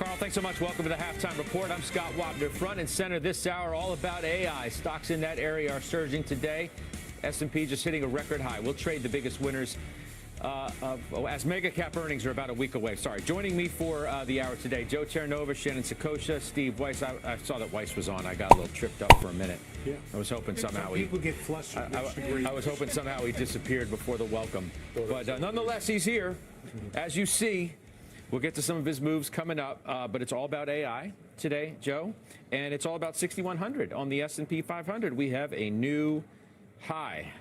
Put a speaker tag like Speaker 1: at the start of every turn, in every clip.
Speaker 1: Carl, thanks so much. Welcome to the Halftime Report. I'm Scott Wapner. Front and center this hour, all about AI. Stocks in that area are surging today. S&P just hitting a record high. We'll trade the biggest winners as mega cap earnings are about a week away. Sorry. Joining me for the hour today, Joe Terranova, Shannon Sakosha, Steve Weiss. I saw that Weiss was on. I got a little tripped up for a minute.
Speaker 2: Yeah.
Speaker 1: I was hoping somehow
Speaker 2: people get flustered.
Speaker 1: I was hoping somehow he disappeared before the welcome. But nonetheless, he's here. As you see, we'll get to some of his moves coming up. But it's all about AI today, Joe. And it's all about 6,100 on the S&P 500. We have a new high.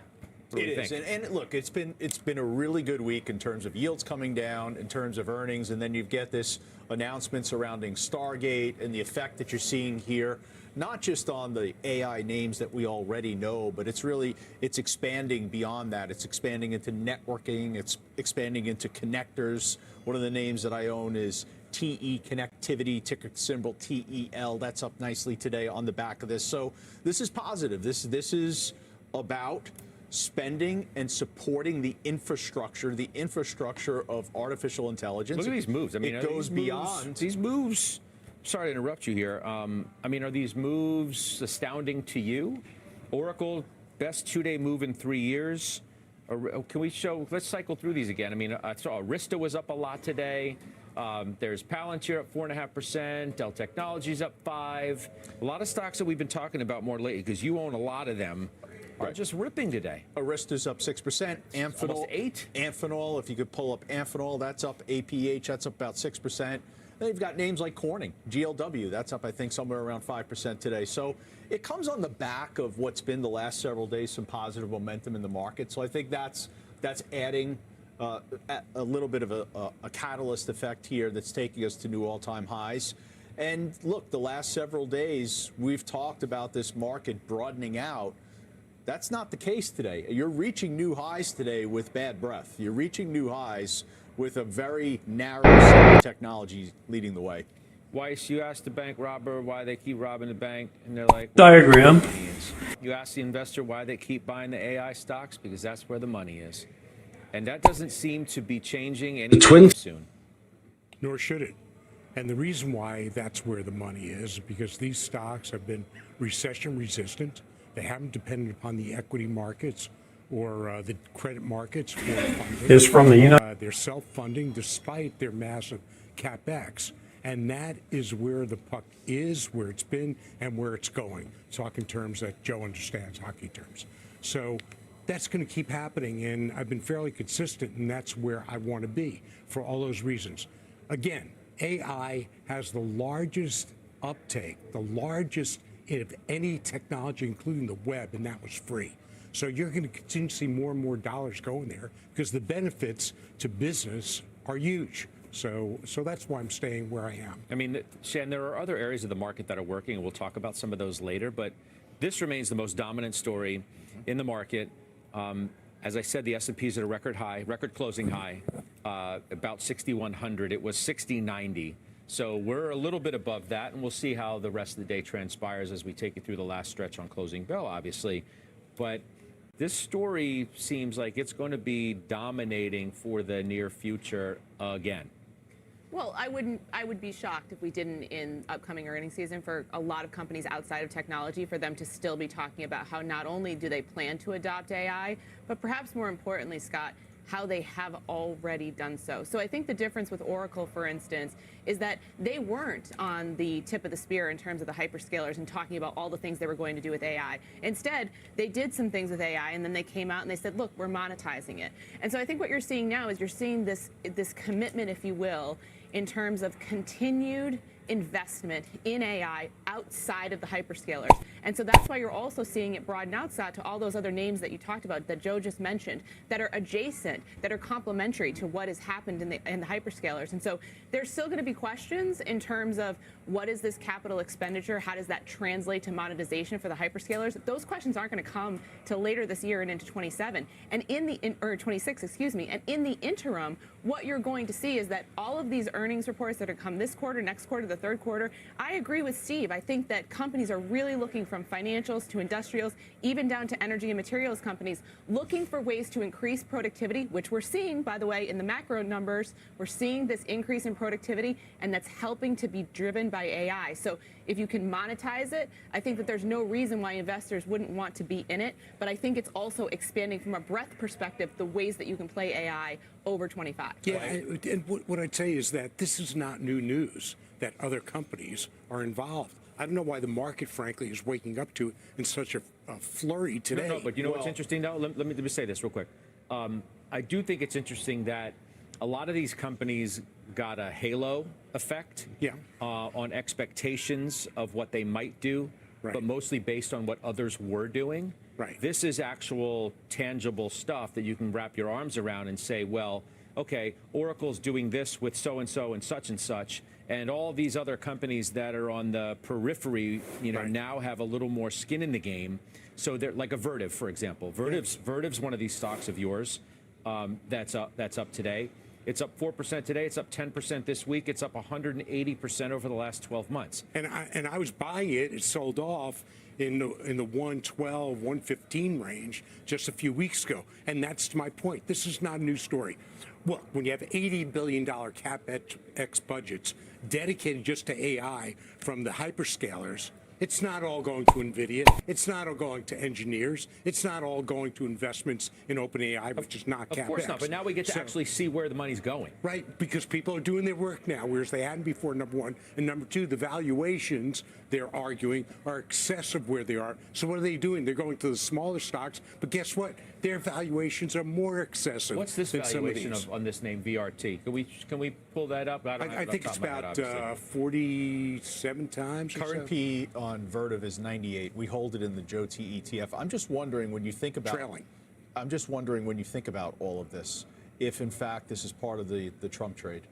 Speaker 3: It is, and look, it's been a really good week in terms of yields coming down, in terms of earnings, and then you get this announcement surrounding Stargate and the effect that you're seeing here, not just on the AI names that we already know, but it's expanding beyond that. It's expanding into networking. It's expanding into connectors. One of the names that I own is TE Connectivity, ticker symbol TEL. That's up nicely today on the back of this. So this is positive. This is about spending and supporting the infrastructure of artificial intelligence.
Speaker 1: Look at these moves. I mean,
Speaker 3: it goes beyond
Speaker 1: these moves. Sorry to interrupt you here. I mean, are these moves astounding to you? Oracle, best 2-day move in 3 years. Can we show? Let's cycle through these again. I mean, I saw Arista was up a lot today. There's Palantir up 4.5%. Dell Technologies up 5%. A lot of stocks that we've been talking about more lately because you own a lot of them. Are just ripping today.
Speaker 3: Arista's up 6%. Amphenol,
Speaker 1: almost 8%.
Speaker 3: Amphenol, if you could pull up Amphenol, that's up. APH, that's up about 6%. Then you've got names like Corning, GLW, that's up, I think, somewhere around 5% today. So it comes on the back of what's been the last several days, some positive momentum in the market. So I think that's adding a little bit of a catalyst effect here that's taking us to new all-time highs. And look, the last several days, we've talked about this market broadening out. That's not the case today. You're reaching new highs today with bad breath. You're reaching new highs with a very narrow set of technologies leading the way.
Speaker 1: Weiss, you asked the bank robber why they keep robbing the bank, and they're like,
Speaker 4: diagram.
Speaker 1: You ask the investor why they keep buying the AI stocks, because that's where the money is. And that doesn't seem to be changing anytime soon.
Speaker 2: Nor should it. And the reason why that's where the money is because these stocks have been recession resistant. They haven't depended upon the equity markets or the credit markets for funding.
Speaker 4: Is from the United.
Speaker 2: They're self-funding despite their massive capex, and that is where the puck is, where it's been, and where it's going. Talk in terms that Joe understands, hockey terms. So that's going to keep happening, and I've been fairly consistent, and that's where I want to be for all those reasons. Again, AI has the largest uptake, the largest of any technology, including the web, and that was free. So you're going to continue to see more and more dollars going there because the benefits to business are huge. So that's why I'm staying where I am.
Speaker 1: I mean, Shan, there are other areas of the market that are working, and we'll talk about some of those later, but this remains the most dominant story in the market. As I said, the S&P is at a record high, record closing high, about 6,100. It was 6,090. So we're a little bit above that, and we'll see how the rest of the day transpires as we take you through the last stretch on closing bell, obviously. But this story seems like it's going to be dominating for the near future again.
Speaker 5: Well, I would be shocked if we didn't in upcoming earnings season for a lot of companies outside of technology for them to still be talking about how not only do they plan to adopt AI, but perhaps more importantly, Scott, how they have already done so. So I think the difference with Oracle, for instance, is that they weren't on the tip of the spear in terms of the hyperscalers and talking about all the things they were going to do with AI. Instead, they did some things with AI, and then they came out and they said, look, we're monetizing it. And so I think what you're seeing now is you're seeing this commitment, if you will, in terms of continued investment in AI outside of the hyperscalers. And so that's why you're also seeing it broaden outside to all those other names that you talked about, that Joe just mentioned, that are adjacent, that are complementary to what has happened in the hyperscalers. And so there's still going to be questions in terms of what is this capital expenditure? How does that translate to monetization for the hyperscalers? Those questions aren't going to come till later this year and into 27 and or 26, excuse me. And in the interim, what you're going to see is that all of these earnings reports that are come this quarter, next quarter, the third quarter. I agree with Steve. I think that companies are really looking, from financials to industrials, even down to energy and materials companies, looking for ways to increase productivity, which we're seeing, by the way, in the macro numbers. We're seeing this increase in productivity, and that's helping to be driven by AI. So if you can monetize it, I think that there's no reason why investors wouldn't want to be in it. But I think it's also expanding from a breadth perspective the ways that you can play AI over 25.
Speaker 2: Yeah, and what I'd say is that this is not new news that other companies are involved. I don't know why the market, frankly, is waking up to it in such a flurry today.
Speaker 1: No, but you know what's interesting, though? Let me say this real quick. I do think it's interesting that a lot of these companies got a halo effect on expectations of what they might do, but mostly based on what others were doing.
Speaker 2: Right.
Speaker 1: This is actual tangible stuff that you can wrap your arms around and say, well, okay, Oracle's doing this with so-and-so and such, and all these other companies that are on the periphery, now have a little more skin in the game. So they're like a Vertiv, for example. Vertiv's one of these stocks of yours that's up today. It's up 4% today. It's up 10% this week. It's up 180% over the last 12 months.
Speaker 2: And I was buying it. It sold off in the 112, 115 range just a few weeks ago. And that's my point. This is not a new story. Look, when you have $80 billion CapEx budgets dedicated just to AI from the hyperscalers, it's not all going to NVIDIA. It's not all going to engineers. It's not all going to investments in OpenAI, which is not CapEx.
Speaker 1: Of course not, but now we get to actually see where the money's going.
Speaker 2: Right, because people are doing their work now, whereas they hadn't before, number one. And number two, the valuations, they're arguing, are excessive where they are. So what are they doing? They're going to the smaller stocks, but guess what? Their valuations are more excessive.
Speaker 1: What's this
Speaker 2: than
Speaker 1: valuation on this name, VRT? Can we pull that up?
Speaker 2: I think it's about 47 times.
Speaker 3: Current P on Vertiv is 98. We hold it in the Joe T ETF. I'm just wondering, when you think about
Speaker 2: trailing.
Speaker 3: I'm just wondering, when you think about all of this, if in fact this is part of the Trump trade,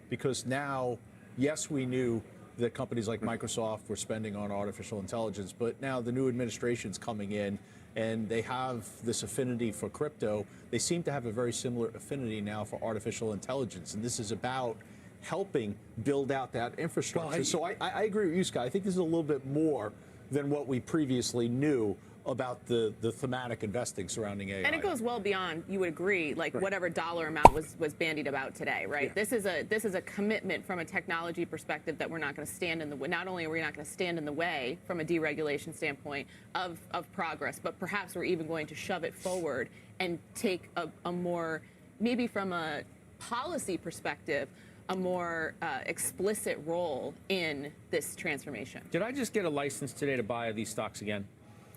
Speaker 3: because now, yes, we knew that companies like Microsoft were spending on artificial intelligence, but now the new administration's coming in and they have this affinity for crypto. They seem to have a very similar affinity now for artificial intelligence, and this is about helping build out that infrastructure. So I agree with you, Scott. I think this is a little bit more than what we previously knew about the thematic investing surrounding AI.
Speaker 5: And it goes well beyond, you would agree, like whatever dollar amount was bandied about today, right?
Speaker 2: Yeah.
Speaker 5: This is a commitment from a technology perspective that we're not going to stand in the way. Not only are we not going to stand in the way from a deregulation standpoint of progress, but perhaps we're even going to shove it forward and take a more, maybe from a policy perspective, a more explicit role in this transformation.
Speaker 1: Did I just get a license today to buy these stocks again?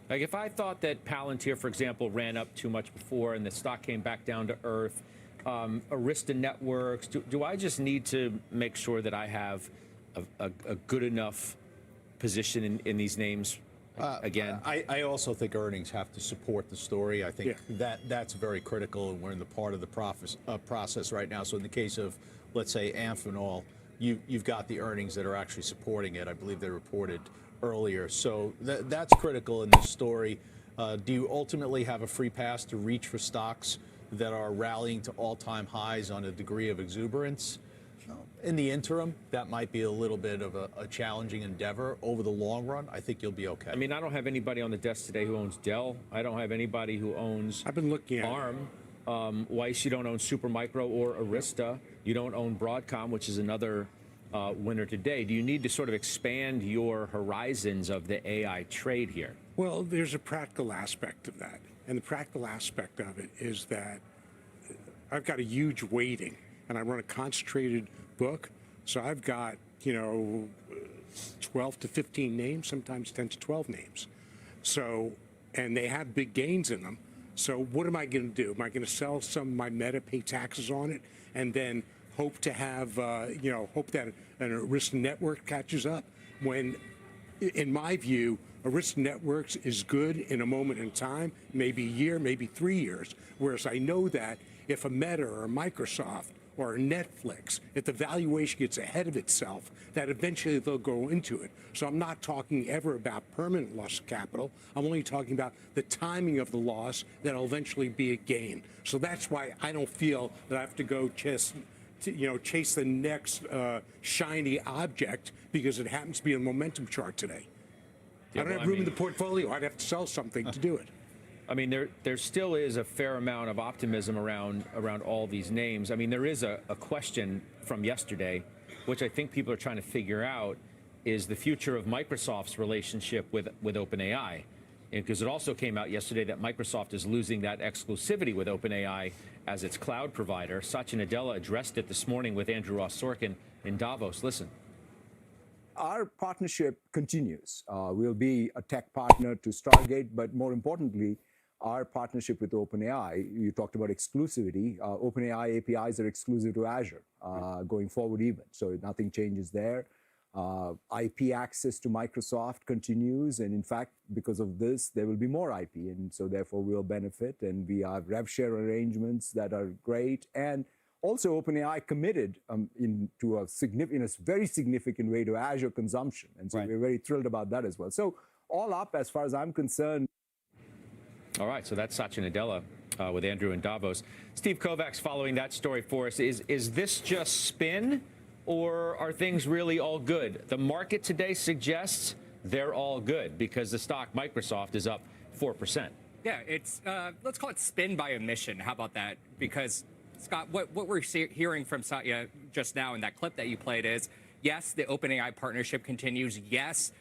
Speaker 1: Like, if I thought that Palantir, for example, ran up too much before and the stock came back down to earth, Arista Networks, do I just need to make sure that I have a good enough position in these names again?
Speaker 3: I also think earnings have to support the story. I think that's very critical, and we're in the part of the process right now. So in the case of, let's say, Amphenol, you've got the earnings that are actually supporting it. I believe they reported earlier. So that's critical in this story. Do you ultimately have a free pass to reach for stocks that are rallying to all-time highs on a degree of exuberance? In the interim, that might be a little bit of a challenging endeavor. Over the long run, I think you'll be okay.
Speaker 1: I mean, I don't have anybody on the desk today who owns Dell. I don't have anybody who owns
Speaker 2: I've been looking at
Speaker 1: ARM. Weiss, you don't own Supermicro or Arista. You don't own Broadcom, which is another winner today. Do you need to sort of expand your horizons of the AI trade here?
Speaker 2: Well, there's a practical aspect of that. And the practical aspect of it is that I've got a huge weighting, and I run a concentrated book. So I've got, 12 to 15 names, sometimes 10 to 12 names. So, and they have big gains in them. So what am I going to do? Am I going to sell some of my Meta, pay taxes on it, and then hope to have, hope that an Arista Network catches up? When, in my view, Arista Networks is good in a moment in time, maybe a year, maybe 3 years. Whereas I know that if a Meta or a Microsoft or a Netflix, if the valuation gets ahead of itself, that eventually they'll go into it. So I'm not talking ever about permanent loss of capital. I'm only talking about the timing of the loss that'll eventually be a gain. So that's why I don't feel that I have to go chase the next shiny object because it happens to be a momentum chart today.
Speaker 1: Yeah,
Speaker 2: I don't have room in the portfolio. I'd have to sell something to do it.
Speaker 1: I mean, there still is a fair amount of optimism around all these names. I mean, there is a question from yesterday, which I think people are trying to figure out, is the future of Microsoft's relationship with OpenAI. Because it also came out yesterday that Microsoft is losing that exclusivity with OpenAI as its cloud provider. Satya Nadella addressed it this morning with Andrew Ross Sorkin in Davos. Listen.
Speaker 4: Our partnership continues. We'll be a tech partner to Stargate, but more importantly, our partnership with OpenAI, you talked about exclusivity. OpenAI APIs are exclusive to Azure going forward even, so nothing changes there. IP access to Microsoft continues, and in fact, because of this, there will be more IP, and so therefore we'll benefit, and we have rev share arrangements that are great, and also OpenAI committed in a very significant way to Azure consumption, and so we're very thrilled about that as well. So all up, as far as I'm concerned.
Speaker 1: All right, so that's Satya Nadella with Andrew in Davos. Steve Kovacs following that story for us. Is this just spin, or are things really all good? The market today suggests they're all good because the stock Microsoft is up 4%.
Speaker 6: Yeah, it's let's call it spin by omission. How about that? Because Scott, what we're hearing from Satya just now in that clip that you played is, yes, the OpenAI partnership continues. Yes,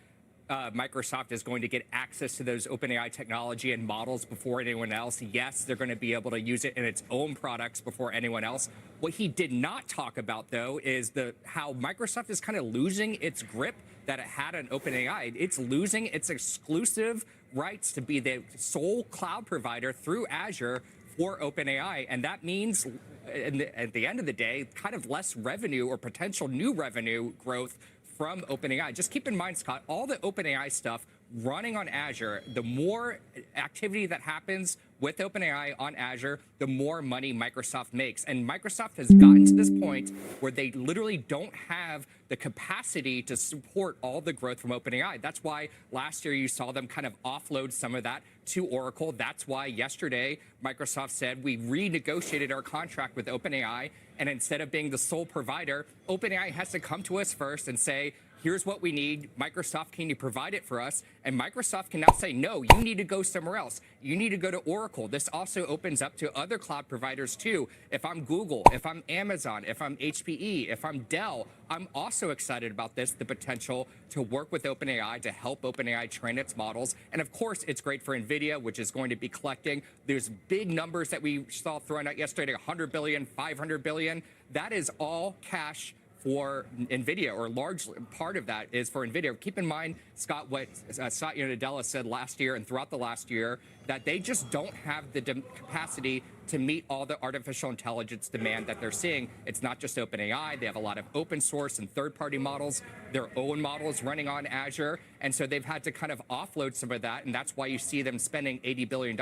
Speaker 6: Microsoft is going to get access to those OpenAI technology and models before anyone else. Yes, they're going to be able to use it in its own products before anyone else. What he did not talk about, though, is how Microsoft is kind of losing its grip that it had on OpenAI. It's losing its exclusive rights to be the sole cloud provider through Azure for OpenAI, and that means, at the end of the day, kind of less revenue or potential new revenue growth from OpenAI. Just keep in mind, Scott, all the OpenAI stuff running on Azure, the more activity that happens with OpenAI on Azure, the more money Microsoft makes. And Microsoft has gotten to this point where they literally don't have the capacity to support all the growth from OpenAI. That's why last year you saw them kind of offload some of that to Oracle. That's why yesterday Microsoft said we renegotiated our contract with OpenAI, and instead of being the sole provider, OpenAI has to come to us first and say, here's what we need. Microsoft, can you provide it for us? And Microsoft can now say, no, you need to go somewhere else. You need to go to Oracle. This also opens up to other cloud providers too. If I'm Google, if I'm Amazon, if I'm HPE, if I'm Dell, I'm also excited about this, the potential to work with OpenAI to help OpenAI train its models. And of course, it's great for NVIDIA, which is going to be collecting. There's big numbers that we saw thrown out yesterday, 100 billion, 500 billion. That is all cash for NVIDIA, or large part of that is for NVIDIA. Keep in mind, Scott, what Satya Nadella said last year and throughout the last year, that they just don't have the capacity to meet all the artificial intelligence demand that they're seeing. It's not just OpenAI. They have a lot of open source and third-party models, their own models running on Azure. And so they've had to kind of offload some of that. And that's why you see them spending $80 billion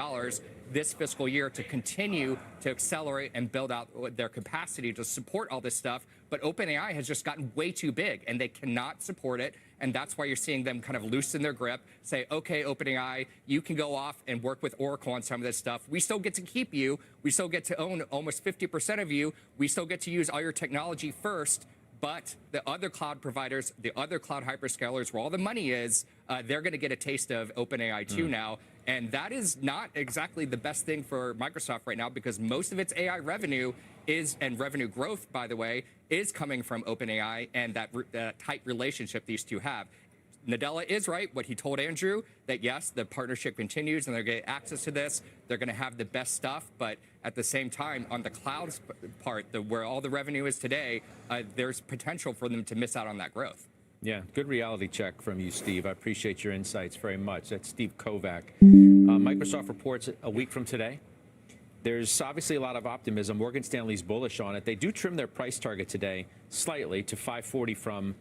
Speaker 6: this fiscal year to continue to accelerate and build out their capacity to support all this stuff. But OpenAI has just gotten way too big, and they cannot support it. And that's why you're seeing them kind of loosen their grip, say, okay, OpenAI, you can go off and work with Oracle on some of this stuff. We still get to keep you. We still get to own almost 50% of you. We still get to use all your technology first. But the other cloud providers, the other cloud hyperscalers, where all the money is, they're going to get a taste of OpenAI too now. And that is not exactly the best thing for Microsoft right now, because most of its AI revenue is, and revenue growth, by the way, is coming from OpenAI and that tight relationship these two have. Nadella is right, what he told Andrew, that yes, the partnership continues and they're going to get access to this. They're going to have the best stuff. But at the same time, on the cloud part, where all the revenue is today, there's potential for them to miss out on that growth.
Speaker 1: Yeah, good reality check from you, Steve. I appreciate your insights very much. That's Steve Kovac. Microsoft reports a week from today. There's obviously a lot of optimism. Morgan Stanley's bullish on it. They do trim their price target today slightly to 540 from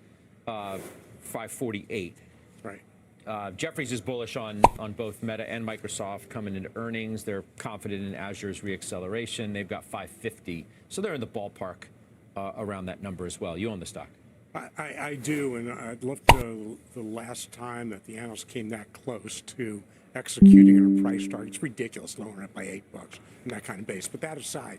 Speaker 1: 548.
Speaker 2: Right.
Speaker 1: Jefferies is bullish on both Meta and Microsoft coming into earnings. They're confident in Azure's reacceleration. They've got 550. So they're in the ballpark around that number as well. You own the stock.
Speaker 2: I do, and I'd love to, the last time that the analysts came that close to executing on a price target. It's ridiculous lowering it by $8 in that kind of base. But that aside,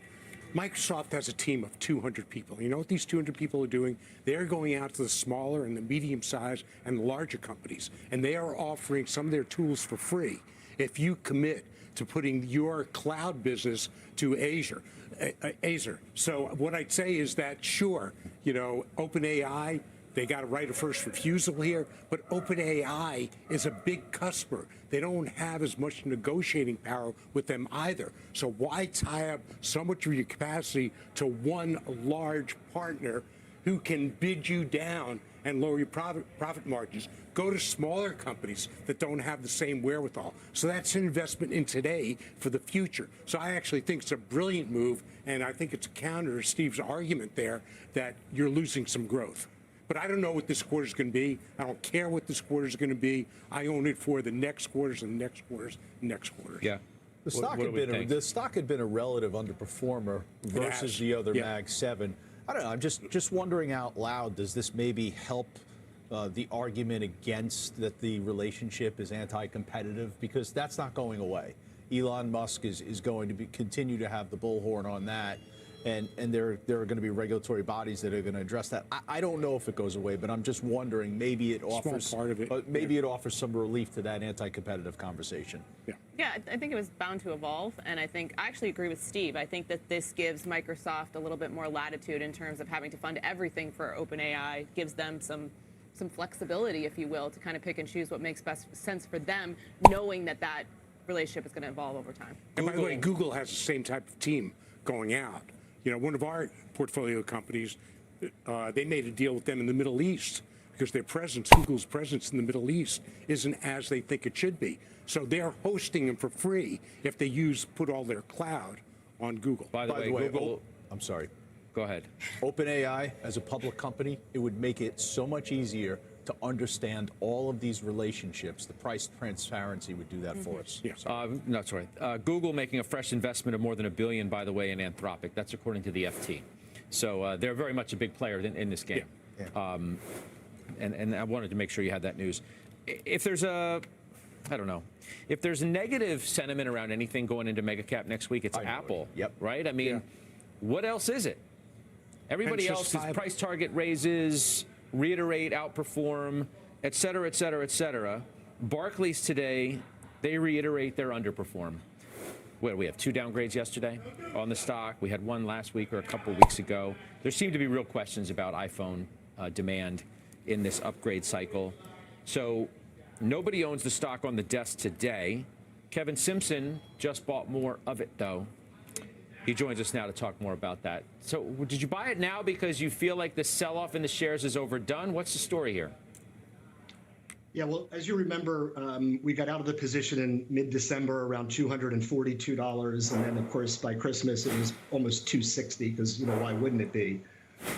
Speaker 2: Microsoft has a team of 200 people. You know what these 200 people are doing? They're going out to the smaller and the medium-sized and the larger companies, and they are offering some of their tools for free if you commit to putting your cloud business to Azure. So what I'd say is that, sure, you know, OpenAI, they got a right of first refusal here, but OpenAI is a big customer. They don't have as much negotiating power with them either. So why tie up so much of your capacity to one large partner who can bid you down and lower your profit margins? Go to smaller companies that don't have the same wherewithal. So that's an investment in today for the future. So I actually think it's a brilliant move, and I think it's a counter to Steve's argument there that you're losing some growth. But I don't know what this quarter is going to be. I don't care what this quarter is going to be. I own it for the next quarters and next quarters and next quarters.
Speaker 1: Yeah.
Speaker 3: The stock had been a relative underperformer versus the other Mag 7. I don't know. I'm just wondering out loud, does this maybe help the argument against that the relationship is anti-competitive? Because that's not going away. Elon Musk is going to continue to have the bullhorn on that. And there are going to be regulatory bodies that are going to address that. I don't know if it goes away, but I'm just wondering, maybe it offers
Speaker 2: part of it.
Speaker 3: Maybe it offers some relief to that anti-competitive conversation.
Speaker 5: Yeah, I think it was bound to evolve, and I actually agree with Steve. I think that this gives Microsoft a little bit more latitude in terms of having to fund everything for OpenAI, gives them some flexibility, if you will, to kind of pick and choose what makes best sense for them, knowing that relationship is going to evolve over time.
Speaker 2: And by the way, Google has the same type of team going out. You know, one of our portfolio companies, they made a deal with them in the Middle East because Google's presence in the Middle East isn't as they think it should be. So they're hosting them for free if they put all their cloud on Google.
Speaker 1: By the way, Google.
Speaker 3: I'm sorry.
Speaker 1: Go ahead.
Speaker 3: OpenAI, as a public company, it would make it so much easier to understand all of these relationships. The price transparency would do that for us.
Speaker 2: Yeah.
Speaker 1: Sorry. Google making a fresh investment of more than $1 billion, by the way, in Anthropic. That's according to the FT. So they're very much a big player in this game.
Speaker 3: Yeah.
Speaker 1: And I wanted to make sure you had that news. If there's I don't know. If there's negative sentiment around anything going into MegaCap next week, it's Apple.
Speaker 3: Yep.
Speaker 1: Right? I mean, what else is it? Everybody else is price target raises, reiterate, outperform, et cetera, et cetera, et cetera. Barclays today, they reiterate their underperform. We have 2 downgrades yesterday on the stock. We had one last week or a couple weeks ago. There seem to be real questions about iPhone demand in this upgrade cycle. So nobody owns the stock on the desk today. Kevin Simpson just bought more of it, though. He joins us now to talk more about that. So did you buy it now because you feel like the sell-off in the shares is overdone? What's the story here?
Speaker 7: Yeah, well, as you remember, we got out of the position in mid-December around $242, and then, of course, by Christmas it was almost $260 because, you know, why wouldn't it be?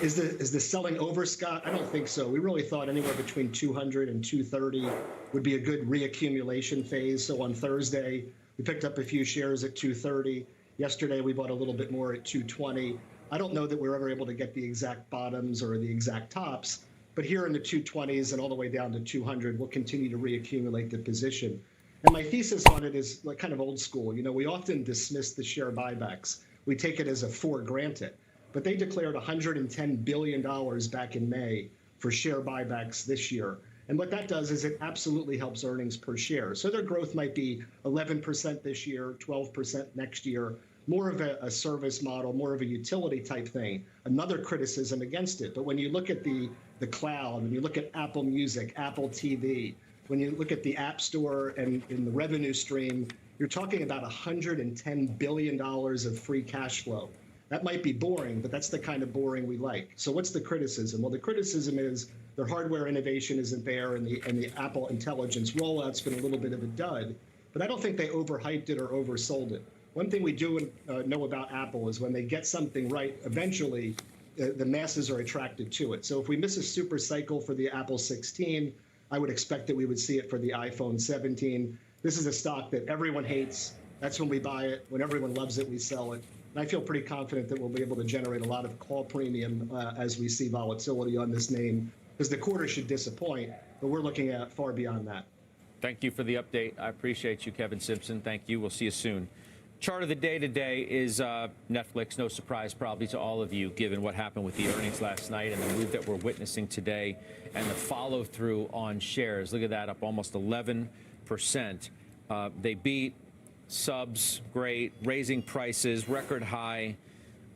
Speaker 7: Is the selling over, Scott? I don't think so. We really thought anywhere between 200 and 230 would be a good reaccumulation phase. So on Thursday, we picked up a few shares at 230. Yesterday, we bought a little bit more at 220. I don't know that we're ever able to get the exact bottoms or the exact tops, but here in the 220s and all the way down to 200, we'll continue to reaccumulate the position. And my thesis on it is like kind of old school. You know, we often dismiss the share buybacks. We take it as a for granted. But they declared $110 billion back in May for share buybacks this year. And what that does is it absolutely helps earnings per share. So their growth might be 11% this year, 12% next year, more of a service model, more of a utility type thing. Another criticism against it. But when you look at the cloud, when you look at Apple Music, Apple TV, when you look at the App Store and in the revenue stream, you're talking about $110 billion of free cash flow. That might be boring, but that's the kind of boring we like. So what's the criticism? Well, the criticism is their hardware innovation isn't there, and the Apple Intelligence rollout's been a little bit of a dud. But I don't think they overhyped it or oversold it. One thing we do know about Apple is when they get something right, eventually the masses are attracted to it. So if we miss a super cycle for the Apple 16, I would expect that we would see it for the iPhone 17. This is a stock that everyone hates. That's when we buy it. When everyone loves it, we sell it. And I feel pretty confident that we'll be able to generate a lot of call premium as we see volatility on this name, because the quarter should disappoint, but we're looking at far beyond that.
Speaker 1: Thank you for the update. I appreciate you, Kevin Simpson. Thank you. We'll see you soon. Chart of the day today is Netflix. No surprise, probably to all of you, given what happened with the earnings last night and the move that we're witnessing today and the follow through on shares. Look at that, up almost 11%. They beat subs, great, raising prices, record high.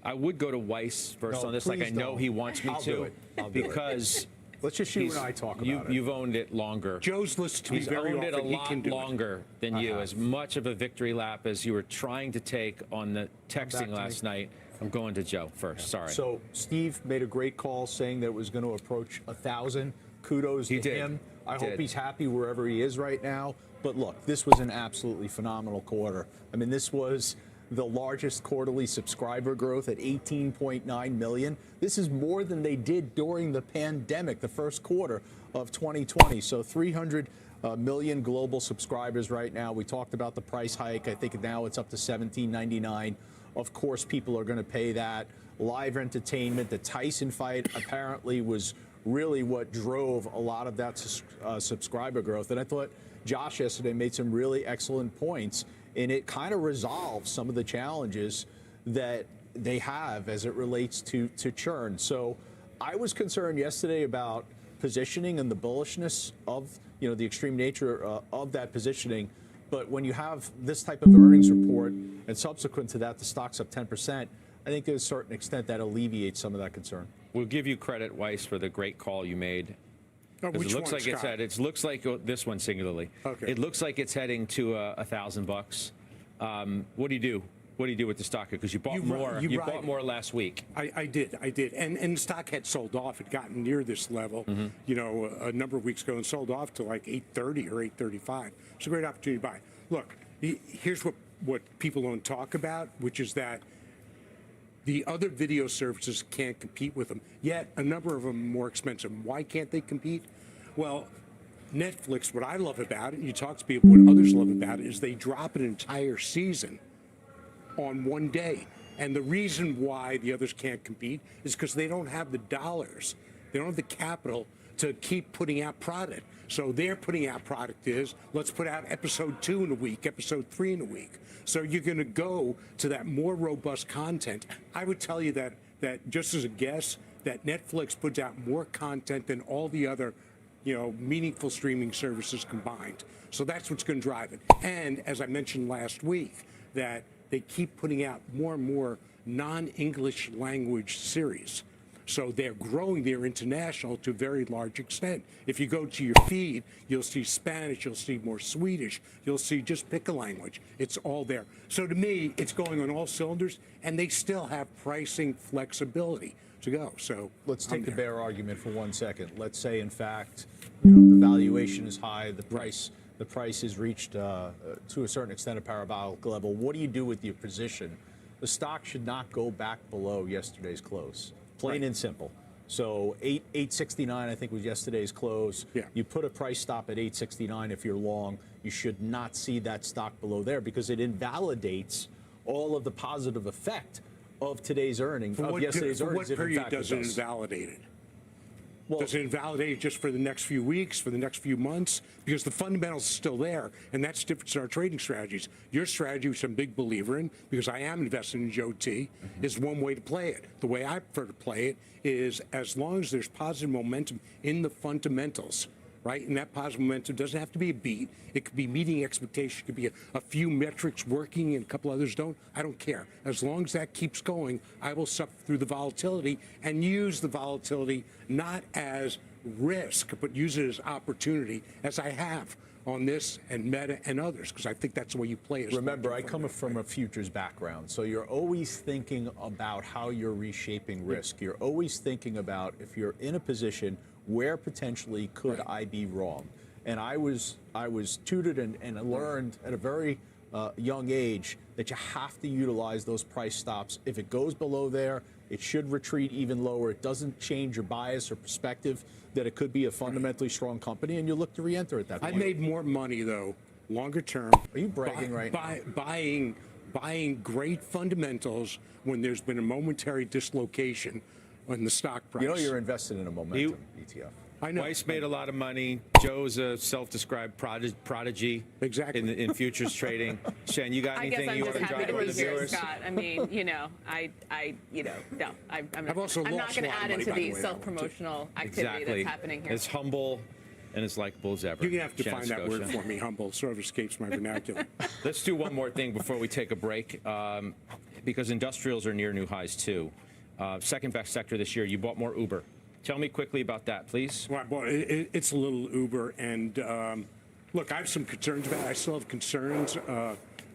Speaker 1: I would go to Weiss first
Speaker 3: No,
Speaker 1: on this, like I
Speaker 3: please
Speaker 1: know
Speaker 3: don't.
Speaker 1: he wants me
Speaker 3: I'll
Speaker 1: to,
Speaker 3: do it. I'll do it.
Speaker 1: because
Speaker 3: Let's just you and I talk about it.
Speaker 1: you've owned it longer.
Speaker 2: Joe's listed to me
Speaker 1: He's
Speaker 2: very
Speaker 1: owned it a
Speaker 2: often. He
Speaker 1: lot
Speaker 2: can do it.
Speaker 1: longer than you. As much of a victory lap as you were trying to take on the texting
Speaker 3: to
Speaker 1: last
Speaker 3: me.
Speaker 1: night. I'm going to Joe first. Sorry.
Speaker 3: So Steve made a great call saying that it was going to approach 1,000. Kudos
Speaker 1: He
Speaker 3: to
Speaker 1: did.
Speaker 3: him. I
Speaker 1: Did.
Speaker 3: hope he's happy wherever he is right now. But look, this was an absolutely phenomenal quarter. I mean, this was the largest quarterly subscriber growth at 18.9 million. This is more than they did during the pandemic, the first quarter of 2020. So 300 million global subscribers right now. We talked about the price hike. I think now it's up to $17.99. Of course, people are going to pay that. Live entertainment, the Tyson fight apparently was really what drove a lot of that subscriber growth. And I thought Josh yesterday made some really excellent points, and it kind of resolves some of the challenges that they have as it relates to churn. So I was concerned yesterday about positioning and the bullishness of the extreme nature of that positioning. But when you have this type of earnings report and subsequent to that, the stock's up 10%, I think to a certain extent that alleviates some of that concern.
Speaker 1: We'll give you credit, Weiss, for the great call you made.
Speaker 2: Oh,
Speaker 1: 'Cause
Speaker 2: which
Speaker 1: it looks
Speaker 2: one,
Speaker 1: like it's
Speaker 2: Scott?
Speaker 1: it looks like this one singularly.
Speaker 2: Okay.
Speaker 1: It looks like it's heading to $1,000. What do you do? What do you do with the stock? Because you bought more. You
Speaker 2: ride
Speaker 1: bought
Speaker 2: it.
Speaker 1: more last week.
Speaker 2: I did. And the stock had sold off. It gotten near this level, a number of weeks ago and sold off to like 830 or 835. It's a great opportunity to buy. Look, here's what people don't talk about, which is that the other video services can't compete with them. Yet a number of them are more expensive. Why can't they compete? Well, Netflix, what I love about it, and you talk to people, what others love about it, is they drop an entire season on one day. And the reason why the others can't compete is because they don't have the dollars. They don't have the capital to keep putting out product. So they're putting out product is, let's put out episode 2 in a week, episode 3 in a week. So you're going to go to that more robust content. I would tell you that just as a guess, that Netflix puts out more content than all the other meaningful streaming services combined. So that's what's going to drive it. And as I mentioned last week, that they keep putting out more and more non-English language series. So they're growing their international to a very large extent. If you go to your feed, you'll see Spanish, you'll see more Swedish, you'll see just pick a language. It's all there. So to me, it's going on all cylinders, and they still have pricing flexibility to go. So
Speaker 3: Let's take the
Speaker 2: there.
Speaker 3: bear argument for 1 second. Let's say, in fact, the valuation is high, the price has reached to a certain extent a parabolic level. What do you do with your position? The stock should not go back below yesterday's close, plain and simple. So 869, I think, was yesterday's close.
Speaker 2: Yeah.
Speaker 3: You put a price stop at 869 if you're long. You should not see that stock below there because it invalidates all of the positive effect of today's earnings, of yesterday's earnings.
Speaker 2: What
Speaker 3: if in
Speaker 2: period
Speaker 3: fact it
Speaker 2: does it
Speaker 3: does.
Speaker 2: invalidate it?
Speaker 3: Well,
Speaker 2: Does it invalidate it just for the next few weeks, for the next few months? Because the fundamentals are still there, and that's different to our trading strategies. Your strategy, which I'm a big believer in, because I am invested in Joe T, is one way to play it. The way I prefer to play it is as long as there's positive momentum in the fundamentals, right? And that positive momentum doesn't have to be a beat. It could be meeting expectations. It could be a few metrics working and a couple others don't. I don't care. As long as that keeps going, I will suffer through the volatility and use the volatility not as risk, but use it as opportunity, as I have on this and Meta and others, because I think that's the way you play it.
Speaker 3: remember, I come from a futures background, so you're always thinking about how you're reshaping risk. You're always thinking about if you're in a position where potentially could I be wrong. And I was tutored and learned at a very young age that you have to utilize those price stops. If it goes below there, it should retreat even lower. It doesn't change your bias or perspective that it could be a fundamentally strong company, and you look to re-enter at that point.
Speaker 2: I made more money, though, longer term.
Speaker 3: Are you bragging right now?
Speaker 2: Buying great fundamentals when there's been a momentary dislocation on the stock price.
Speaker 3: You know you're invested in a momentum ETF.
Speaker 2: I know.
Speaker 1: Weiss made a lot of money. Joe's a self-described prodigy
Speaker 2: Exactly.
Speaker 1: in futures trading. Shen, you got
Speaker 5: I guess
Speaker 1: anything
Speaker 5: I'm
Speaker 1: you
Speaker 5: just
Speaker 1: want to
Speaker 5: happy
Speaker 1: drop
Speaker 5: to
Speaker 1: on
Speaker 5: be
Speaker 1: the
Speaker 5: here,
Speaker 1: viewers?
Speaker 5: Scott. I mean, no,
Speaker 2: I've also
Speaker 5: I'm not
Speaker 2: lost a
Speaker 5: going
Speaker 2: lot
Speaker 5: to
Speaker 2: of
Speaker 5: add
Speaker 2: money,
Speaker 5: into
Speaker 2: by the
Speaker 5: the
Speaker 2: way,
Speaker 5: self-promotional activity
Speaker 1: Exactly.
Speaker 5: that's happening here.
Speaker 1: As humble and as likable as ever.
Speaker 2: You're going to have to
Speaker 1: Shannon
Speaker 2: find that word
Speaker 1: Scotia.
Speaker 2: for me. Humble sort of escapes my vernacular.
Speaker 1: Let's do one more thing before we take a break, because industrials are near new highs too. Second best sector this year. You bought more Uber. Tell me quickly about that, please.
Speaker 2: Well, it's a little Uber, and look, I have some concerns about it. I still have concerns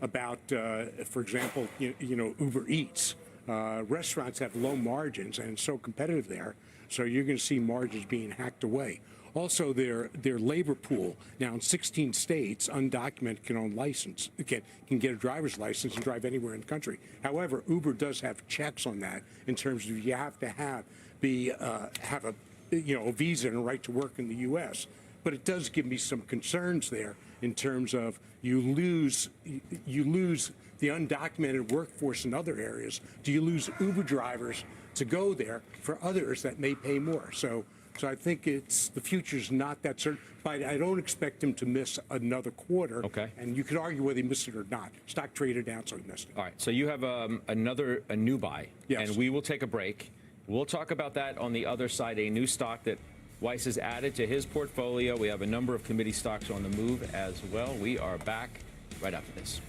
Speaker 2: about, for example, Uber Eats. Restaurants have low margins, and it's so competitive there, so you're going to see margins being hacked away. Also, their labor pool now in 16 states, undocumented can own license, can get a driver's license and drive anywhere in the country. However, Uber does have checks on that in terms of you have to have a visa and a right to work in the U.S. But it does give me some concerns there in terms of you lose the undocumented workforce in other areas. Do you lose Uber drivers to go there for others that may pay more? So I think the future's not that certain, but I don't expect him to miss another quarter.
Speaker 1: Okay.
Speaker 2: And you could argue whether he missed it or not. Stock traded down, so he missed it.
Speaker 1: All right. So you have a new buy.
Speaker 2: Yes.
Speaker 1: And we will take a break. We'll talk about that on the other side, a new stock that Weiss has added to his portfolio. We have a number of committee stocks on the move as well. We are back right after this.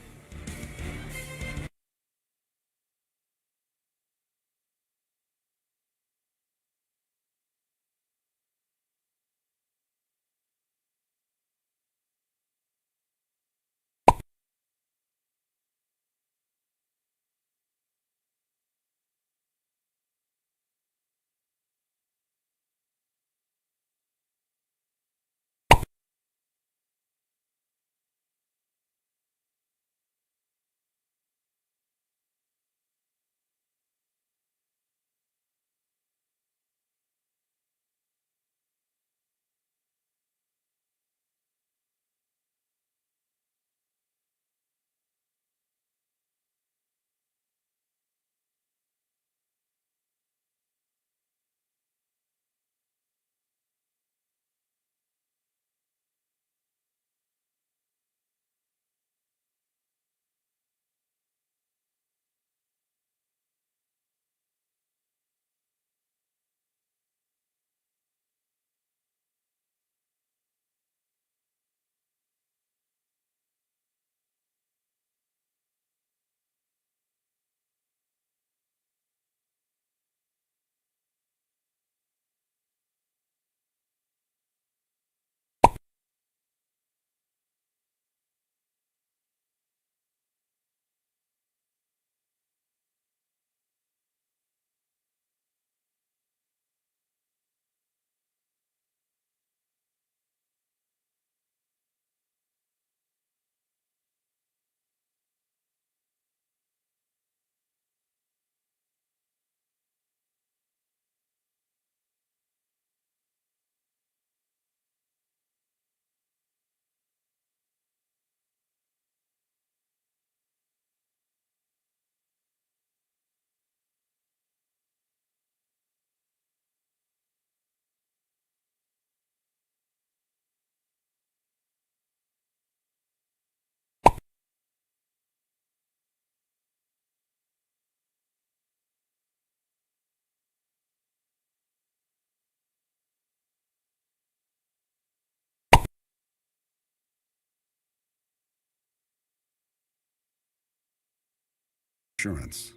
Speaker 8: Insurance.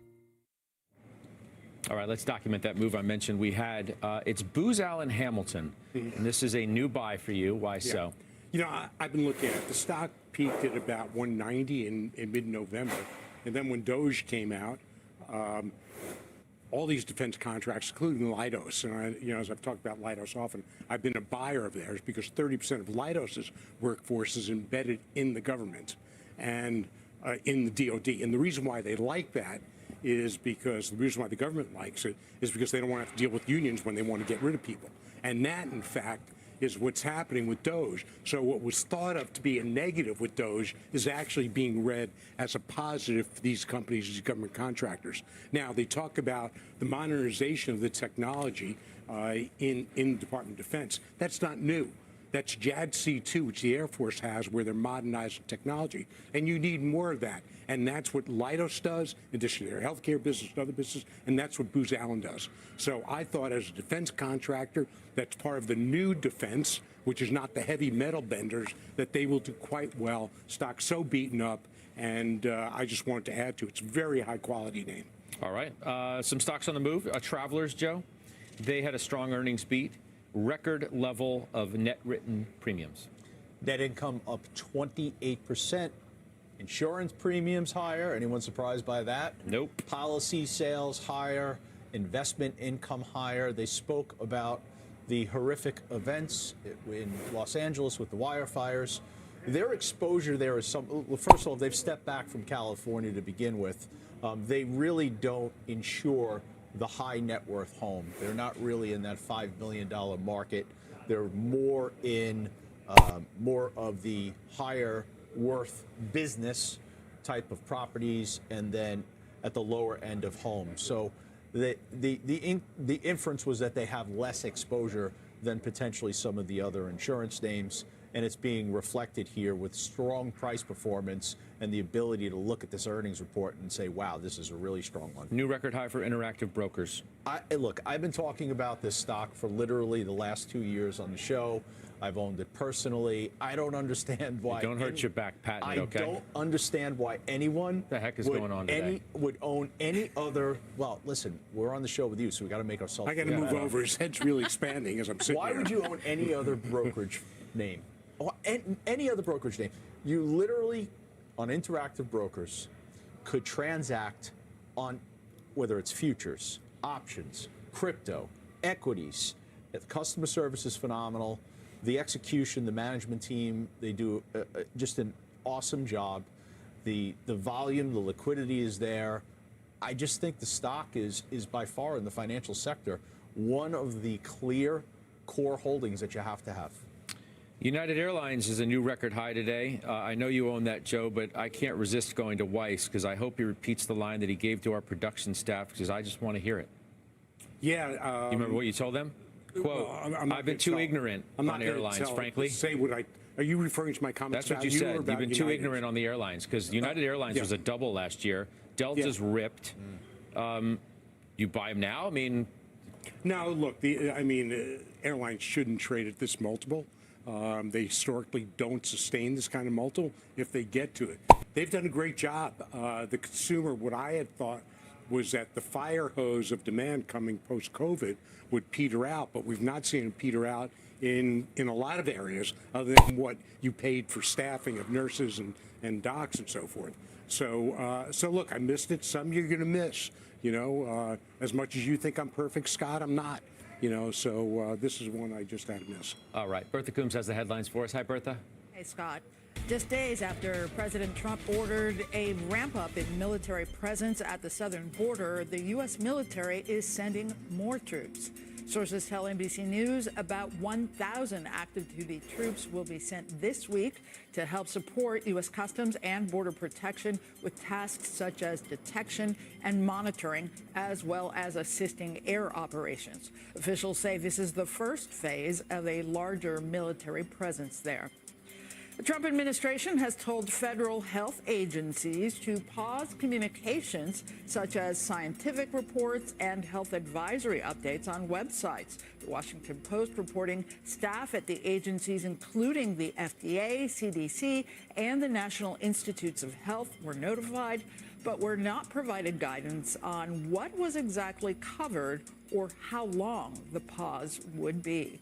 Speaker 1: All right, let's document that move I mentioned we had. It's Booz Allen Hamilton, and this is a new buy for you. Why so?
Speaker 2: I've been looking at it. The stock peaked at about 190 in mid-November, and then when Doge came out, all these defense contracts, including Leidos, and as I've talked about Leidos often, I've been a buyer of theirs because 30% of Leidos's workforce is embedded in the government and in the DoD. And the reason why they like that is because the reason why the government likes it is because they don't want to have to deal with unions when they want to get rid of people. And that, in fact, is what's happening with Doge. So what was thought of to be a negative with Doge is actually being read as a positive for these companies, these government contractors. Now, they talk about the modernization of the technology in the Department of Defense. That's not new. That's JADC2, which the Air Force has, where they're modernizing technology. And you need more of that. And that's what Leidos does, in addition to their healthcare business and other business, and that's what Booz Allen does. So I thought as a defense contractor, that's part of the new defense, which is not the heavy metal benders, that they will do quite well. Stock so beaten up, and I just wanted to add to it. It's a very high-quality name.
Speaker 1: All right. Some stocks on the move. Travelers, Joe, they had a strong earnings beat. Record level of net written premiums.
Speaker 3: Net income up 28%. Insurance premiums higher. Anyone surprised by that?
Speaker 1: Nope.
Speaker 3: Policy sales higher. Investment income higher. They spoke about the horrific events in Los Angeles with the wildfires. Their exposure there is first of all, they've stepped back from California to begin with. They really don't insure the high net worth home. They're not really in that $5 million market. They're more in more of the higher worth business type of properties, and then at the lower end of homes. So the inference was that they have less exposure than potentially some of the other insurance names, and it's being reflected here with strong price performance and the ability to look at this earnings report and say, wow, this is a really strong one.
Speaker 1: New record high for Interactive Brokers.
Speaker 3: Look, I've been talking about this stock for literally the last 2 years on the show. I've owned it personally. I don't understand why.
Speaker 1: Don't hurt your back, patent, okay?
Speaker 3: I don't understand why anyone
Speaker 1: the heck is going on today?
Speaker 3: Would own any other. Well, listen, we're on the show with you, so we got to make ourselves.
Speaker 2: I got to move over. His head's really expanding as I'm sitting
Speaker 3: Why
Speaker 2: here.
Speaker 3: would you own any other brokerage name? Any other brokerage name? You literally, on Interactive Brokers, could transact on whether it's futures, options, crypto, equities. The customer service is phenomenal. The execution, the management team, they do just an awesome job. The volume, the liquidity is there. I just think the stock is by far in the financial sector one of the clear core holdings that you have to have.
Speaker 1: United Airlines is a new record high today. I know you own that, Joe, but I can't resist going to Weiss because I hope he repeats the line that he gave to our production staff because I just want to hear it.
Speaker 2: Yeah.
Speaker 1: You remember what you told them? Quote, I've been too ignorant on airlines, frankly.
Speaker 2: Say what I. Are you referring to my comments?
Speaker 1: That's what you said. You've been too ignorant on the airlines because United Airlines was a double last year. Delta's ripped. You buy them now? I mean.
Speaker 2: No, look, airlines shouldn't trade at this multiple. They historically don't sustain this kind of multiple if they get to it. They've done a great job. The consumer, what I had thought was that the fire hose of demand coming post-COVID would peter out, but we've not seen it peter out in a lot of areas other than what you paid for staffing of nurses and docs and so forth. So look, I missed it. Some you're going to miss. As much as you think I'm perfect, Scott, I'm not. So this is one I just had to miss.
Speaker 1: All right. Bertha Coombs has the headlines for us. Hi, Bertha.
Speaker 8: Hey, Scott. Just days after President Trump ordered a ramp-up in military presence at the southern border, the U.S. military is sending more troops. Sources tell NBC News about 1,000 active-duty troops will be sent this week to help support U.S. Customs and Border Protection with tasks such as detection and monitoring, as well as assisting air operations. Officials say this is the first phase of a larger military presence there. The Trump administration has told federal health agencies to pause communications such as scientific reports and health advisory updates on websites. The Washington Post reporting staff at the agencies, including the FDA, CDC, and the National Institutes of Health, were notified, but were not provided guidance on what was exactly covered or how long the pause would be.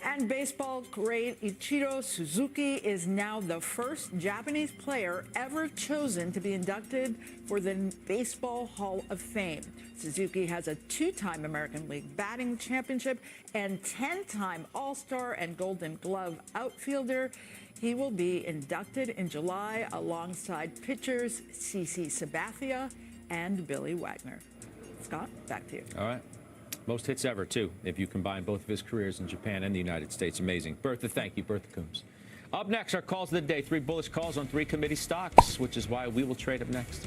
Speaker 8: And baseball great Ichiro Suzuki is now the first Japanese player ever chosen to be inducted for the Baseball Hall of Fame. Suzuki has a two-time American League batting championship and 10-time All-Star and Golden Glove outfielder. He will be inducted in July alongside pitchers CC Sabathia and Billy Wagner. Scott, back to you.
Speaker 1: All right. Most hits ever, too, if you combine both of his careers in Japan and the United States. Amazing. Bertha, thank you. Bertha Coombs. Up next, our calls of the day. 3 bullish calls on 3 committee stocks, which is why we will trade up next.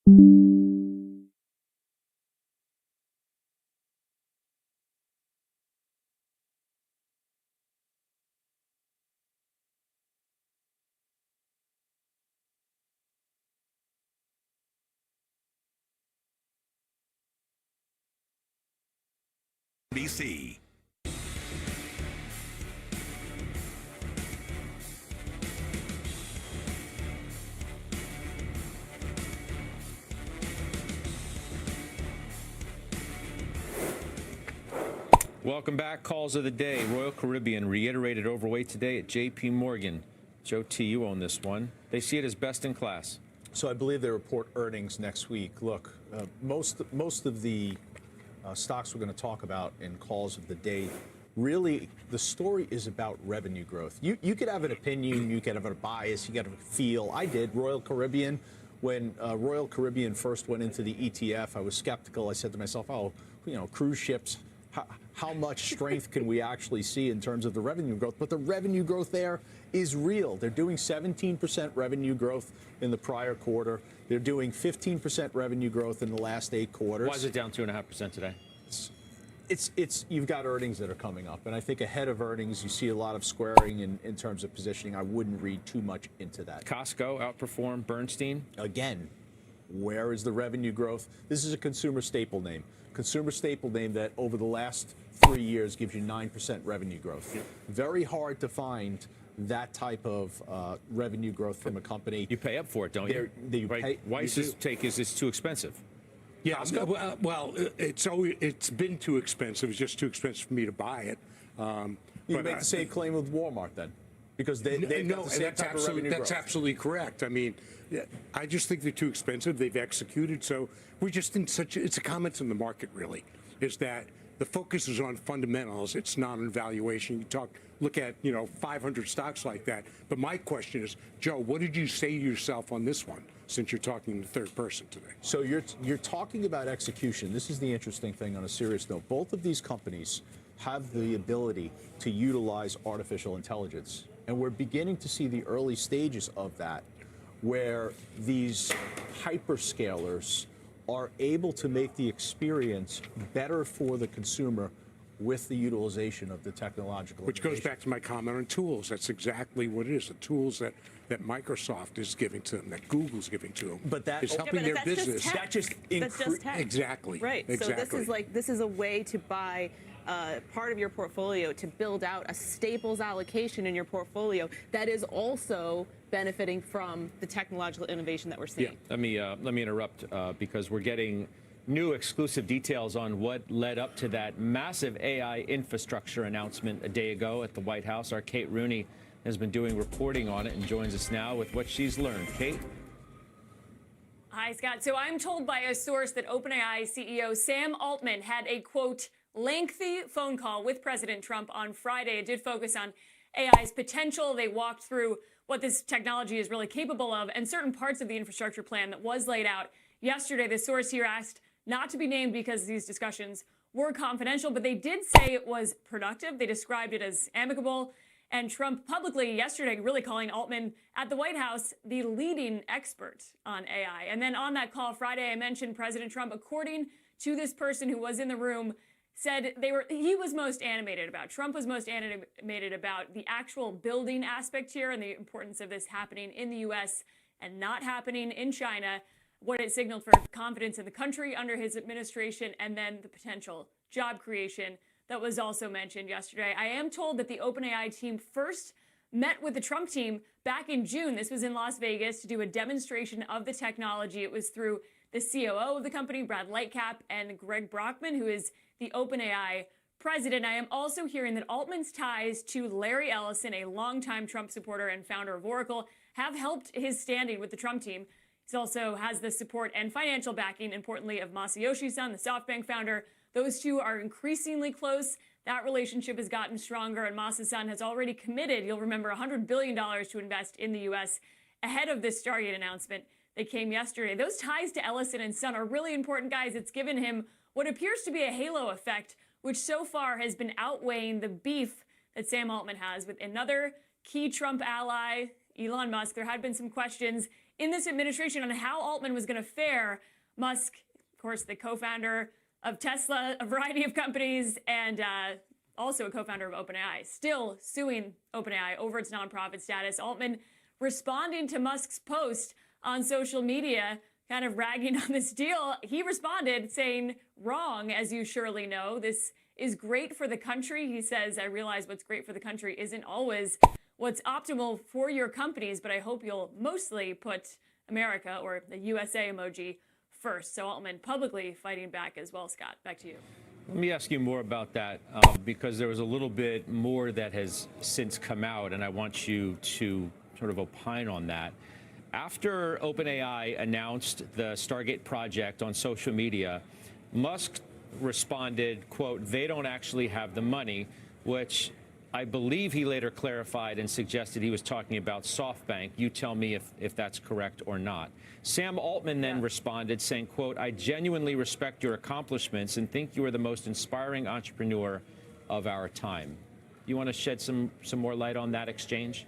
Speaker 9: BC.
Speaker 1: Welcome back. Calls of the day. Royal Caribbean reiterated overweight today at J.P. Morgan. Joe T., you own this one. They see it as best in class.
Speaker 3: So I believe they report earnings next week. Look, most of the stocks we're going to talk about in calls of the day, really, the story is about revenue growth. You could have an opinion, you could have a bias, you could have a feel. I did. Royal Caribbean, when Royal Caribbean first went into the ETF, I was skeptical. I said to myself, oh, cruise ships, how much strength can we actually see in terms of the revenue growth? But the revenue growth there is real. They're doing 17% revenue growth in the prior quarter. They're doing 15% revenue growth in the last 8 quarters.
Speaker 1: Why is it down 2.5% today?
Speaker 3: It's you've got earnings that are coming up, and I think ahead of earnings you see a lot of squaring in terms of positioning. I wouldn't read too much into that.
Speaker 1: Costco outperformed Bernstein.
Speaker 3: Again, where is the revenue growth? This is a consumer staple name. Consumer staple name that over the last 3 years gives you 9% revenue growth. Very hard to find that type of revenue growth from a company.
Speaker 1: You pay up for it, don't you? Right. Weiss's take is it's too expensive.
Speaker 2: Yeah, well, it's been too expensive. It's just too expensive for me to buy it.
Speaker 3: You make the same claim with Walmart then, because they've got the same type of revenue growth.
Speaker 2: That's absolutely correct. I mean, I just think they're too expensive. They've executed, so we're just in such. It's a comment in the market, really, is that the focus is on fundamentals. It's not on valuation. Look at 500 stocks like that. But my question is, Joe, what did you say to yourself on this one, since you're talking in the third person today?
Speaker 3: So you're talking about execution. This is the interesting thing on a serious note. Both of these companies have the ability to utilize artificial intelligence. And we're beginning to see the early stages of that, where these hyperscalers are able to make the experience better for the consumer with the utilization of the technological
Speaker 2: Which
Speaker 3: innovation.
Speaker 2: goes back to my comment on tools. That's exactly what it is. The tools that Microsoft is giving to them, that Google's giving to them,
Speaker 3: But that
Speaker 2: is helping their business.
Speaker 3: That just
Speaker 5: That's just tech.
Speaker 2: Exactly.
Speaker 5: Right.
Speaker 2: Exactly.
Speaker 5: So this is a way to buy part of your portfolio to build out a staples allocation in your portfolio that is also benefiting from the technological innovation that we're seeing.
Speaker 1: Yeah. Let me interrupt because we're getting new exclusive details on what led up to that massive AI infrastructure announcement a day ago at the White House. Our Kate Rooney has been doing reporting on it and joins us now with what she's learned. Kate?
Speaker 10: Hi, Scott. So I'm told by a source that OpenAI CEO Sam Altman had a, quote, lengthy phone call with President Trump on Friday. It did focus on AI's potential. They walked through what this technology is really capable of and certain parts of the infrastructure plan that was laid out yesterday. The source here asked not to be named because these discussions were confidential, but they did say it was productive. They described it as amicable. And Trump publicly yesterday really calling Altman at the White House the leading expert on AI. And then on that call Friday, I mentioned President Trump, according to this person who was in the room, said Trump was most animated about the actual building aspect here and the importance of this happening in the U.S. and not happening in China, what it signaled for confidence in the country under his administration, and then the potential job creation that was also mentioned yesterday. I am told that the OpenAI team first met with the Trump team back in June. This was in Las Vegas to do a demonstration of the technology. It was through the COO of the company, Brad Lightcap, and Greg Brockman, who is the OpenAI president. I am also hearing that Altman's ties to Larry Ellison, a longtime Trump supporter and founder of Oracle, have helped his standing with the Trump team. He also has the support and financial backing, importantly, of Masayoshi Son, the SoftBank founder. Those two are increasingly close. That relationship has gotten stronger, and Masa's son has already committed, you'll remember, $100 billion to invest in the U.S. ahead of this Stargate announcement that came yesterday. Those ties to Ellison and Son are really important, guys. It's given him what appears to be a halo effect, which so far has been outweighing the beef that Sam Altman has with another key Trump ally, Elon Musk. There had been some questions in this administration on how Altman was going to fare. Musk, of course, the co-founder of Tesla, a variety of companies, and also a co-founder of OpenAI, still suing OpenAI over its nonprofit status. Altman responding to Musk's post on social media, kind of ragging on this deal. He responded saying, "Wrong, as you surely know. This is great for the country." He says, "I realize what's great for the country isn't always what's optimal for your companies, but I hope you'll mostly put America," or the USA emoji, first. So Altman publicly fighting back as well. Scott, back to you.
Speaker 1: Let me ask you more about that because there was a little bit more that has since come out, and I want you to sort of opine on that. After OpenAI announced the Stargate project on social media, Musk responded, quote, "They don't actually have the money," which I believe he later clarified and suggested he was talking about SoftBank. You tell me if that's correct or not. Sam Altman then responded saying, quote, "I genuinely respect your accomplishments and think you are the most inspiring entrepreneur of our time." You want to shed some more light on that exchange?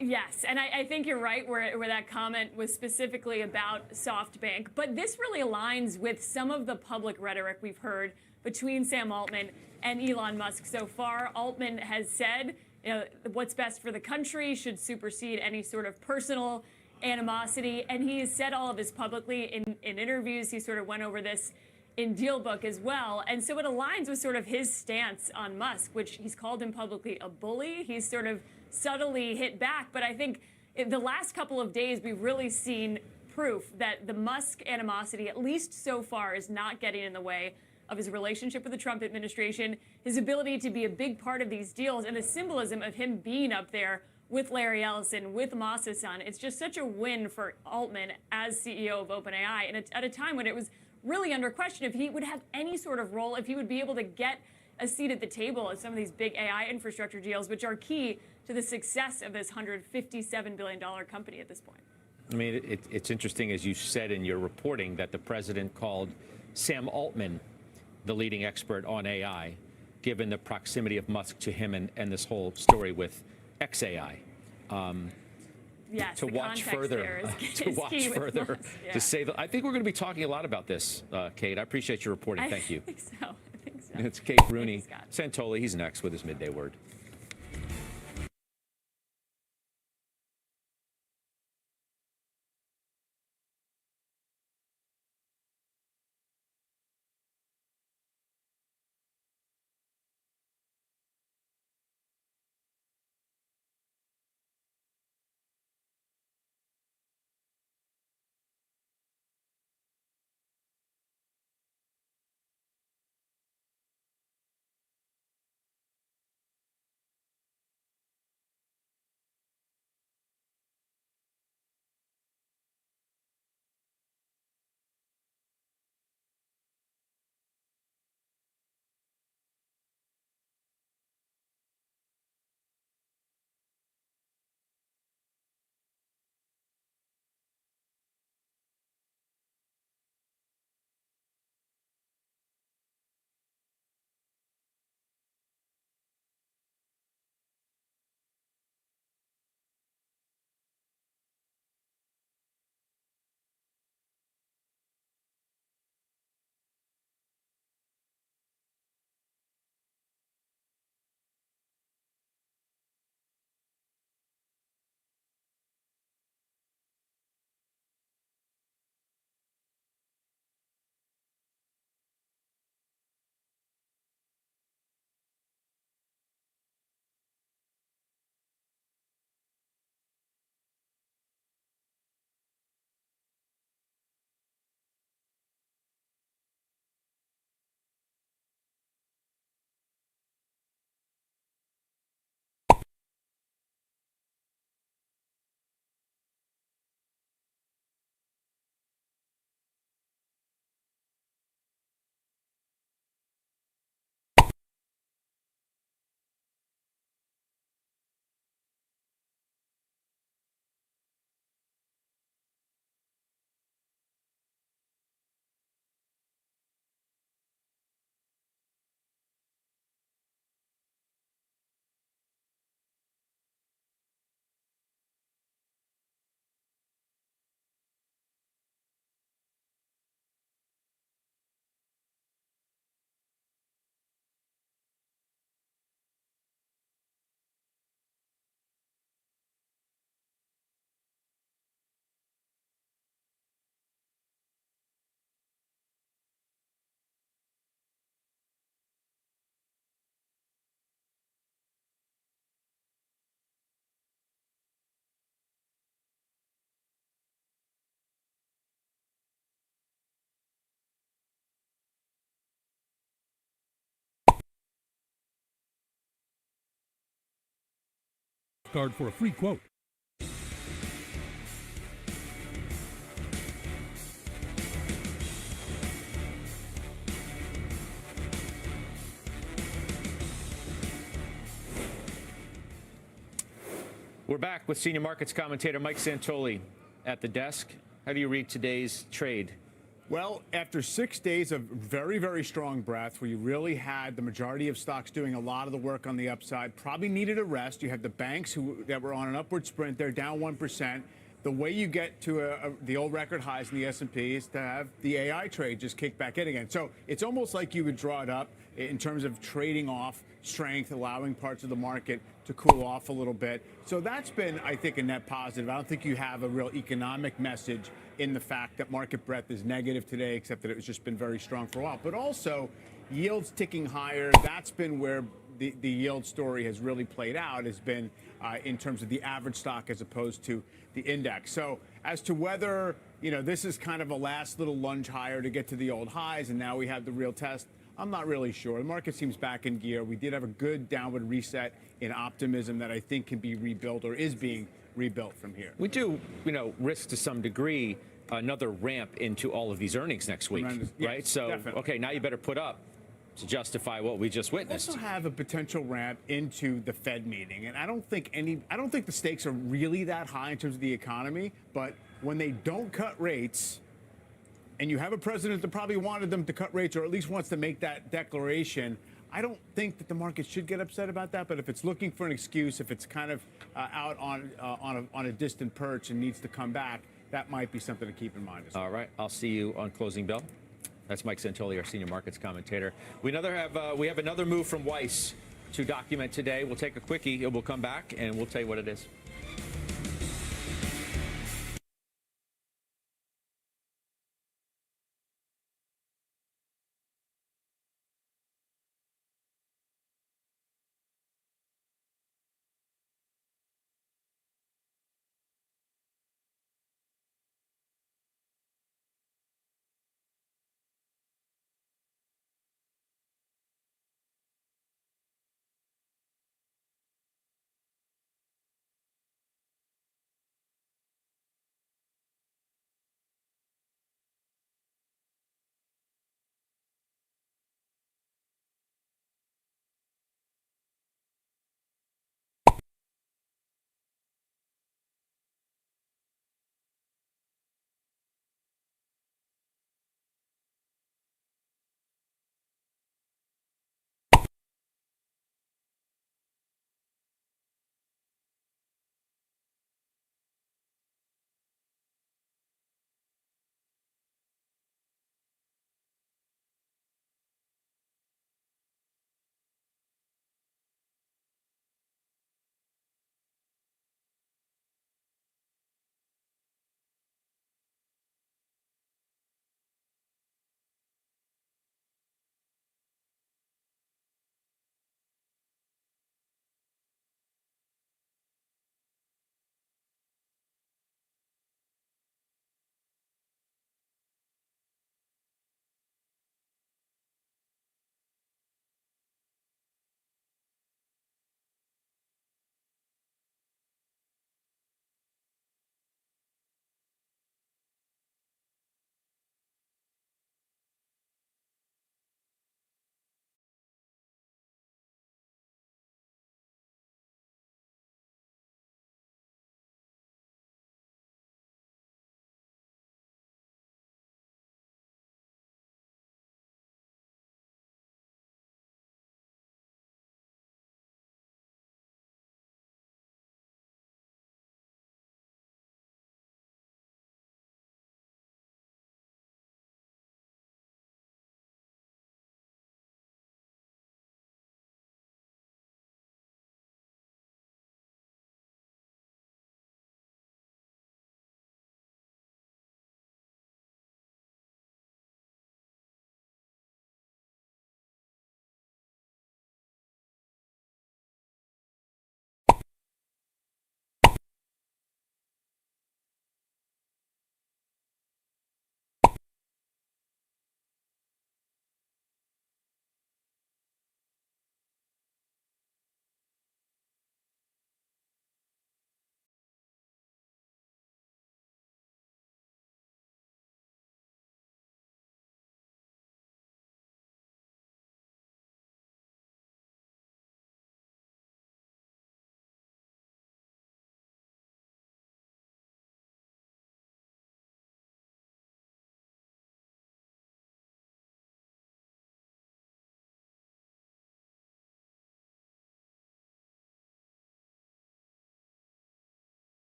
Speaker 10: Yes, and I think you're right where that comment was specifically about SoftBank. But this really aligns with some of the public rhetoric we've heard between Sam Altman and Elon Musk so far. Altman has said, you know, what's best for the country should supersede any sort of personal animosity. And he has said all of this publicly in interviews. He sort of went over this in DealBook as well. And so it aligns with sort of his stance on Musk, which he's called him publicly a bully. He's sort of subtly hit back. But I think in the last couple of days, we've really seen proof that the Musk animosity, at least so far, is not getting in the way of his relationship with the Trump administration, his ability to be a big part of these deals, and the symbolism of him being up there with Larry Ellison, with Moss's son. It's just such a win for Altman as CEO of OpenAI, and at a time when it was really under question if he would have any sort of role, if he would be able to get a seat at the table at some of these big AI infrastructure deals, which are key to the success of this $157 billion company at this point.
Speaker 1: I mean, it's interesting, as you said in your reporting, that the president called Sam Altman the leading expert on AI, given the proximity of Musk to him and this whole story with XAI.
Speaker 10: Yes,
Speaker 1: to watch further,
Speaker 10: Yeah.
Speaker 1: to say that. I think we're going to be talking a lot about this, Kate. I appreciate your reporting. Thank you.
Speaker 10: I think so.
Speaker 1: It's Kate Rooney. Santoli, he's next with his midday word.
Speaker 11: Card for a free quote.
Speaker 1: We're back with senior markets commentator Mike Santoli at the desk. How do you read today's trade?
Speaker 12: Well, after 6 days of very, very strong breath, where you really had the majority of stocks doing a lot of the work on the upside, probably needed a rest. You have the banks that were on an upward sprint. They're down 1%. The way you get to the old record highs in the S&P is to have the AI trade just kick back in again. So it's almost like you would draw it up in terms of trading off strength, allowing parts of the market to cool off a little bit. So that's been, I think, a net positive. I don't think you have a real economic message in the fact that market breadth is negative today, except that it's just been very strong for a while. But also, yields ticking higher. That's been where the yield story has really played out, has been in terms of the average stock as opposed to the index. So as to whether, this is kind of a last little lunge higher to get to the old highs, and now we have the real test, I'm not really sure. The market seems back in gear. We did have a good downward reset in optimism that I think can be rebuilt or is being rebuilt from here.
Speaker 1: We do, risk to some degree another ramp into all of these earnings next week,
Speaker 12: Yes,
Speaker 1: right? So,
Speaker 12: definitely.
Speaker 1: okay, now you better put up to justify what we just witnessed.
Speaker 12: Also have a potential ramp into the Fed meeting, and I don't think the stakes are really that high in terms of the economy. But when they don't cut rates, and you have a president that probably wanted them to cut rates, or at least wants to make that declaration, I don't think that the market should get upset about that. But if it's looking for an excuse, if it's kind of out on a distant perch and needs to come back, that might be something to keep in mind.
Speaker 1: All right, I'll see you on closing bell. That's Mike Santoli, our senior markets commentator. We have another move from Weiss to document today. We'll take a quickie. We'll come back and we'll tell you what it is.